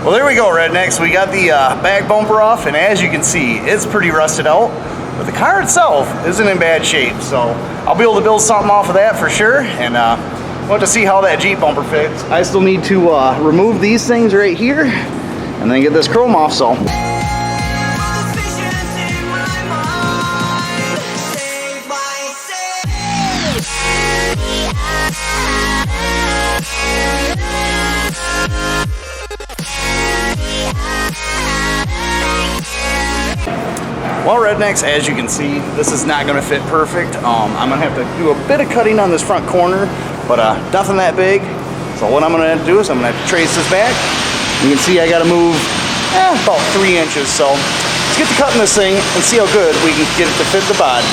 Well, there we go, Rednecks. We got the back bumper off, and as you can see, it's pretty rusted out. But the car itself isn't in bad shape, so I'll be able to build something off of that for sure. And we'll have to see how that Jeep bumper fits. I still need to remove these things right here, and then get this chrome off. So. Well, Rednecks, as you can see, this is not going to fit perfect. I'm going to have to do a bit of cutting on this front corner, but nothing that big. So what I'm going to have to do is I'm going to have to trace this back. You can see I got to move about 3 inches. So let's get to cutting this thing and see how good we can get it to fit the body.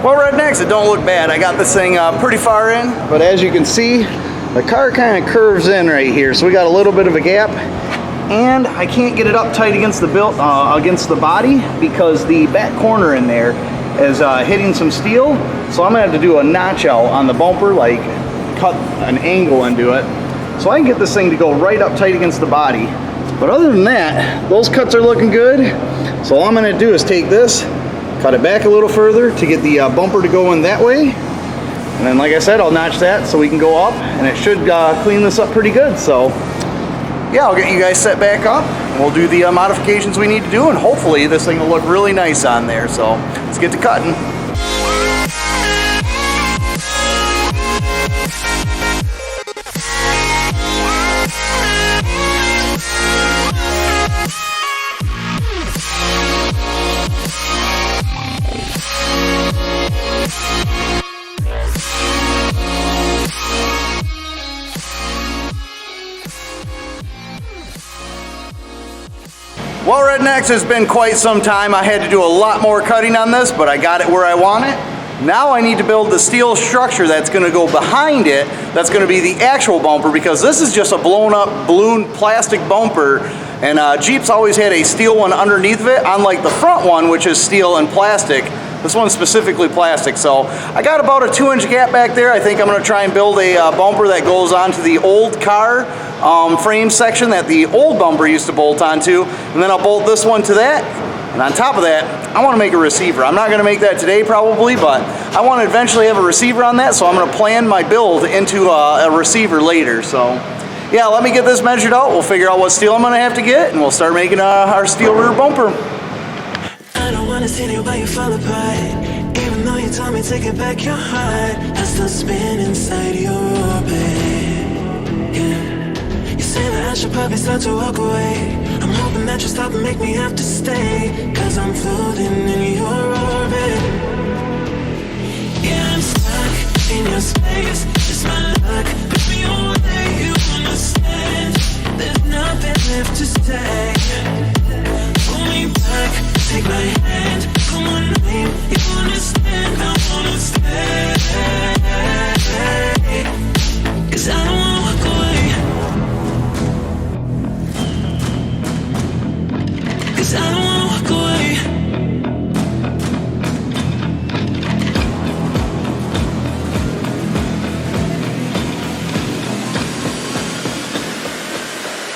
Well, Rednecks, it don't look bad. I got this thing pretty far in, but as you can see, the car kind of curves in right here. So we got a little bit of a gap, and I can't get it up tight against the against the body because the back corner in there is hitting some steel. So I'm gonna have to do a notch out on the bumper, like cut an angle into it, so I can get this thing to go right up tight against the body. But other than that, those cuts are looking good. So all I'm gonna do is take this, cut it back a little further to get the bumper to go in that way. And then, like I said, I'll notch that so we can go up, and it should clean this up pretty good. So yeah, I'll get you guys set back up, and we'll do the modifications we need to do, and hopefully this thing will look really nice on there. So let's get to cutting. Well, Rednecks, it's been quite some time. I had to do a lot more cutting on this, but I got it where I want it. Now I need to build the steel structure that's going to go behind it. That's going to be the actual bumper, because this is just a blown up balloon plastic bumper, and Jeep's always had a steel one underneath of it, unlike the front one, which is steel and plastic. This one's specifically plastic. So I got about a 2-inch gap back there. I think I'm going to try and build a bumper that goes onto the old car frame section that the old bumper used to bolt onto, and then I'll bolt this one to that. And on top of that, I want to make a receiver. I'm not going to make that today probably, but I want to eventually have a receiver on that, so I'm going to plan my build into a receiver later. So yeah, let me get this measured out. We'll figure out what steel I'm going to have to get, and we'll start making our steel rear bumper. I don't wanna see you while you fall apart. Even though you told me to get back your heart, I still spin inside your orbit. Yeah. You say that I should probably start to walk away. I'm hoping that you stop and make me have to stay, cause I'm floating in your orbit. Yeah, I'm stuck in your space. It's my luck, put me on where you understand. There's nothing left to say. Pull me back. Take my hand, come on, name, you understand, I wanna stay. Cause I don't wanna walk away. Cause I don't wanna walk away.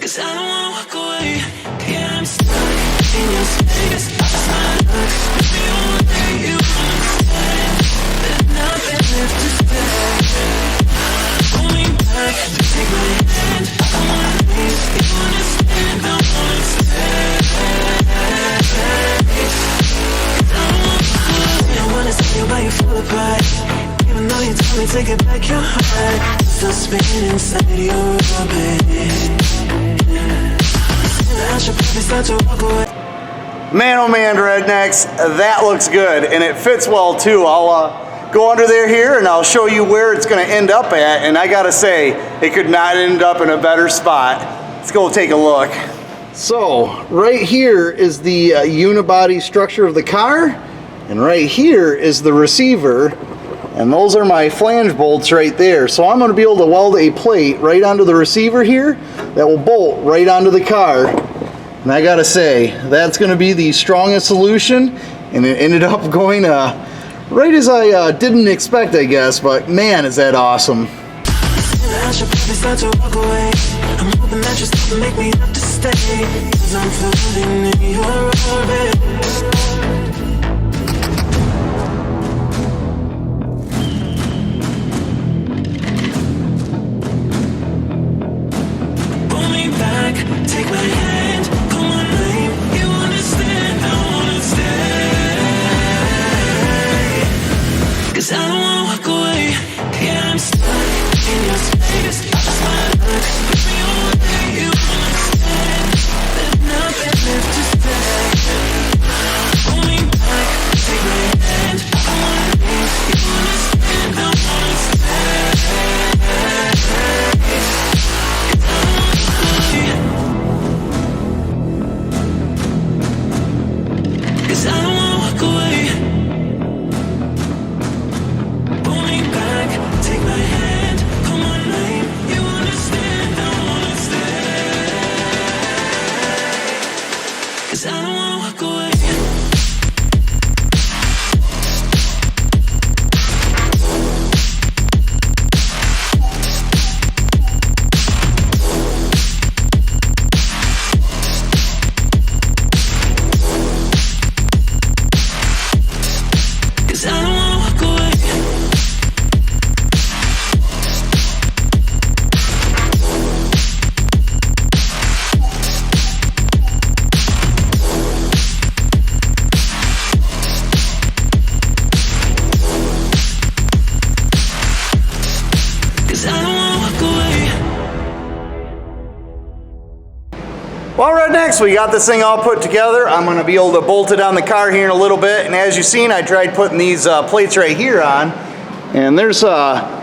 Cause I don't wanna walk away. Yeah, I'm stuck in your space. To get back your heart, still spinning inside your orbit. I should probably start to walk away. Man, oh man, Rednecks, that looks good, and it fits well too. I'll go under there here and I'll show you where it's gonna end up at, and I gotta say, it could not end up in a better spot. Let's go take a look. So, right here is the unibody structure of the car, and right here is the receiver, and those are my flange bolts right there. So I'm gonna be able to weld a plate right onto the receiver here that will bolt right onto the car. And I gotta say, that's gonna be the strongest solution, and it ended up going right as I didn't expect, I guess, but man, is that awesome. I should probably start to walk away. I'm hoping that you stop and make me have to stay, 'cause I'm floating in your orbit. Pull me back, take my hand, call my name. You understand, I wanna stay, 'cause I don't wanna walk away. Yeah, I'm stuck in your space. I just wanna look, put me away. You understand, there's nothing left to say. Pull me back, take my hand, I wanna leave. You understand, I wanna stay, 'cause I don't wanna walk away. Pull me back, take my hand, call my name. You understand, I wanna stay, 'cause I don't wanna walk away. Cause I don't wanna walk away. Cause I don't wanna walk away. Well, right next, we got this thing all put together. I'm gonna be able to bolt it on the car here in a little bit. And as you've seen, I tried putting these plates right here on. And there's,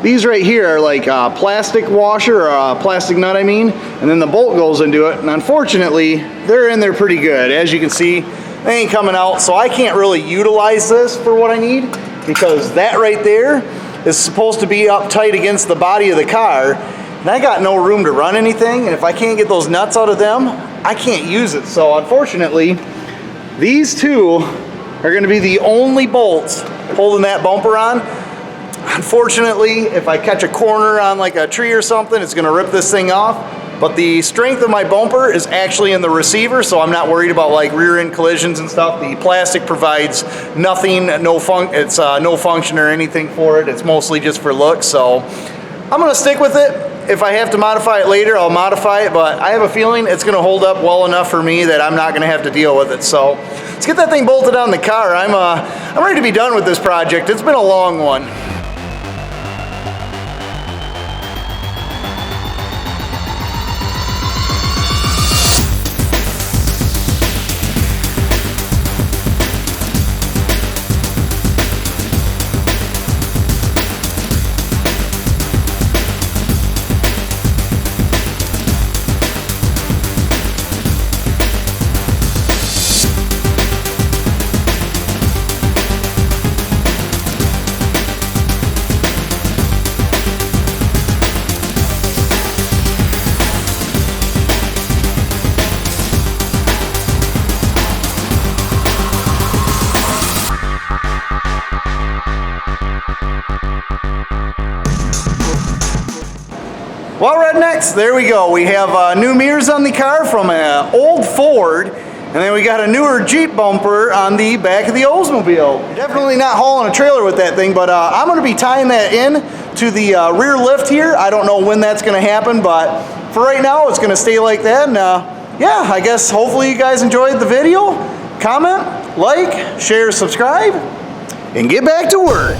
these right here are like a plastic washer, or a plastic nut, I mean. And then the bolt goes into it. And unfortunately, they're in there pretty good. As you can see, they ain't coming out. So I can't really utilize this for what I need, because that right there is supposed to be up tight against the body of the car. And I got no room to run anything, and if I can't get those nuts out of them, I can't use it. So unfortunately, these two are gonna be the only bolts holding that bumper on. Unfortunately, if I catch a corner on like a tree or something, it's gonna rip this thing off. But the strength of my bumper is actually in the receiver, so I'm not worried about like rear end collisions and stuff. The plastic provides nothing, no function or anything for it. It's mostly just for looks, so I'm gonna stick with it. If I have to modify it later, I'll modify it, but I have a feeling it's gonna hold up well enough for me that I'm not gonna have to deal with it. So let's get that thing bolted on the car. I'm ready to be done with this project. It's been a long one. Well, rednecks, there we go. We have new mirrors on the car from an old Ford, and then we got a newer Jeep bumper on the back of the Oldsmobile. Definitely not hauling a trailer with that thing, but I'm going to be tying that in to the rear lift here. I don't know when that's going to happen, but for right now, it's going to stay like that. And yeah, I guess hopefully you guys enjoyed the video. Comment, like, share, subscribe, and get back to work.